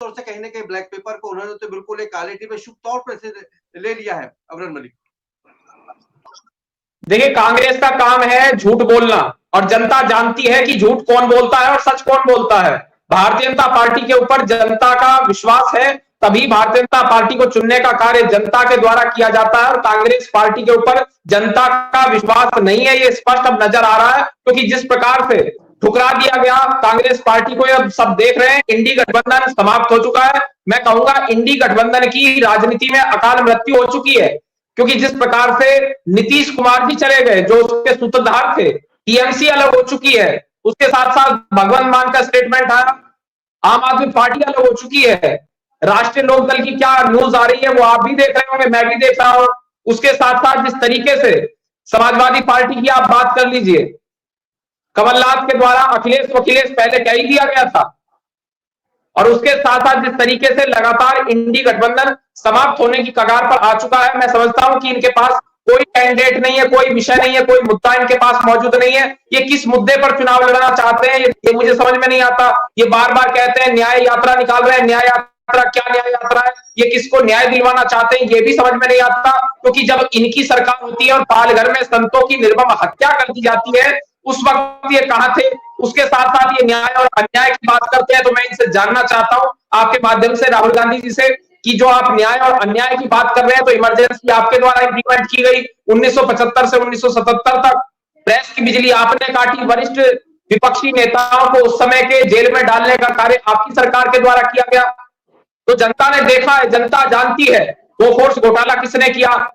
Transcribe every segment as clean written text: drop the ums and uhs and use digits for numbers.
तौर से कहीं ना कहीं ब्लैक पेपर को उन्होंने तो बिल्कुल एक काले टी में शुभ तौर पर से ले लिया है अबरन मलिक। देखिए, कांग्रेस का काम है झूठ बोलना, और जनता जानती है कि झूठ कौन बोलता है और सच कौन बोलता है। भारतीय जनता पार्टी के ऊपर जनता का विश्वास है, तभी भारतीय जनता पार्टी को चुनने का कार्य जनता के द्वारा किया जाता है, और कांग्रेस पार्टी के ऊपर जनता का विश्वास नहीं है, ये स्पष्ट अब नजर आ रहा है। क्योंकि जिस प्रकार से ठुकरा दिया गया कांग्रेस पार्टी को, अब सब देख रहे हैं, इंडी गठबंधन समाप्त हो चुका है। मैं कहूंगा इंडी गठबंधन की राजनीति में अकाल मृत्यु हो चुकी है, क्योंकि जिस प्रकार से नीतीश कुमार भी चले गए जो उसके सूत्रधार थे, टीएमसी अलग हो चुकी है, उसके साथ साथ भगवंत मान का स्टेटमेंट आया, आम आदमी पार्टी अलग हो चुकी है, राष्ट्रीय लोकदल की क्या न्यूज आ रही है वो आप भी देख रहे होंगे, मैं भी देख रहा हूं। उसके साथ साथ जिस तरीके से समाजवादी पार्टी की आप बात कर लीजिए, कमलनाथ के द्वारा अखिलेश पहले कह ही दिया गया था, और उसके साथ साथ जिस तरीके से लगातार इंडी गठबंधन समाप्त होने की कगार पर आ चुका है, मैं समझता हूं कि इनके पास कोई कैंडिडेट नहीं है, कोई विषय नहीं है, कोई मुद्दा इनके पास मौजूद नहीं है। ये किस मुद्दे पर चुनाव लड़ना चाहते हैं ये मुझे समझ में नहीं आता। ये बार बार कहते हैं न्याय यात्रा निकाल रहे हैं, न्याय यात्रा क्या न्याय यात्रा है, ये किसको न्याय दिलवाना चाहते हैं ये भी समझ में नहीं आता। क्योंकि जब इनकी सरकार होती है और पालघर में संतों की निर्मम हत्या कर दी जाती है, उस वक्त ये कहां थे। उसके साथ साथ ये न्याय और अन्याय की बात करते हैं, तो मैं इनसे जानना चाहता हूं आपके माध्यम से राहुल गांधी जी से, कि जो आप न्याय और अन्याय की बात कर रहे हैं, तो इमरजेंसी आपके द्वारा इंप्लीमेंट की गई 1975 से 1977 तक, प्रेस की बिजली आपने काटी, वरिष्ठ विपक्षी नेताओं को उस समय के जेल में डालने का कार्य आपकी सरकार के द्वारा किया गया। तो जनता ने देखा है, जनता जानती है बोफोर्स घोटाला किसने किया,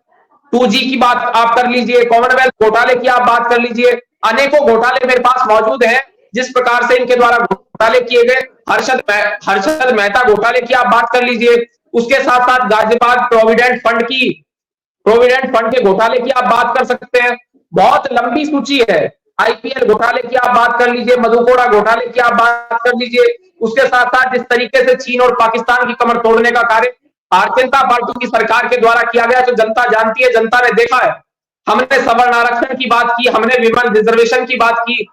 2G की बात आप कर लीजिए, कॉमनवेल्थ घोटाले की आप बात कर लीजिए, अनेकों घोटाले मेरे पास मौजूद हैं जिस प्रकार से इनके द्वारा घोटाले किए गए। हर्षद मेहता घोटाले की आप बात कर लीजिए, उसके साथ साथ गाजियाबाद प्रोविडेंट फंड के घोटाले की आप बात कर सकते हैं। बहुत लंबी सूची है, आईपीएल घोटाले की आप बात कर लीजिए, मधुकोड़ा घोटाले की आप बात कर लीजिए। उसके साथ साथ जिस तरीके से चीन और पाकिस्तान की कमर तोड़ने का कार्य भारतीय जनता पार्टी की सरकार के द्वारा किया गया, जो जनता जानती है, जनता ने देखा है। हमने सवर्ण आरक्षण की बात की, हमने विमेन रिजर्वेशन की बात की,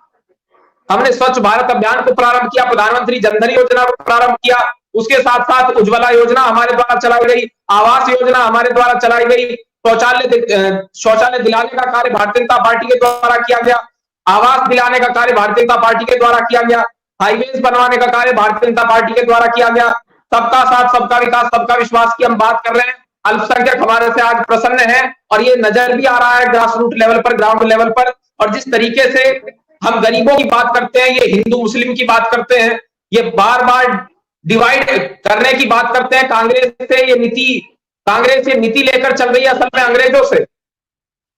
हमने स्वच्छ भारत अभियान को प्रारंभ किया, प्रधानमंत्री जनधन योजना को प्रारंभ किया, उसके साथ साथ उज्ज्वला योजना हमारे द्वारा चलाई गई, आवास योजना हमारे द्वारा चलाई गई, शौचालय दिलाने का कार्य भारतीय जनता पार्टी के द्वारा किया गया, आवास दिलाने का कार्य भारतीय जनता पार्टी के द्वारा किया गया, हाईवेज बनवाने का कार्य भारतीय जनता पार्टी के द्वारा किया गया, सबका साथ सबका विकास सबका विश्वास की हम बात कर रहे हैं। अल्पसंख्यक हमारे से आज प्रसन्न है, और ये नजर भी आ रहा है ग्रास रूट लेवल पर, ग्राउंड लेवल पर। और जिस तरीके से हम गरीबों की बात करते हैं, ये हिंदू मुस्लिम की बात करते हैं, ये बार बार डिवाइड करने की बात करते हैं, कांग्रेस ये नीति लेकर चल रही है असल में अंग्रेजों से,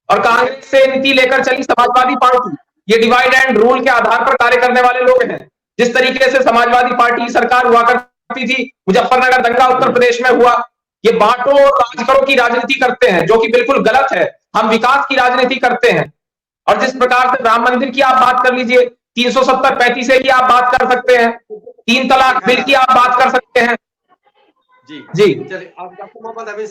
और कांग्रेस से नीति लेकर चली समाजवादी पार्टी। ये डिवाइड एंड रूल के आधार पर कार्य करने वाले लोग हैं। जिस तरीके से समाजवादी पार्टी की सरकार हुआ करती थी, मुजफ्फरनगर दंगा उत्तर प्रदेश में हुआ, ये बांटो और राज करो की राजनीति करते हैं, जो कि बिल्कुल गलत है। हम विकास की राजनीति करते हैं। और जिस प्रकार से राम मंदिर की आप बात कर लीजिए, 370-35 की आप बात कर सकते हैं, 3 तलाक बिल की आप बात कर सकते हैं। जी चलिए, आप डॉक्टर मोहम्मद अमीर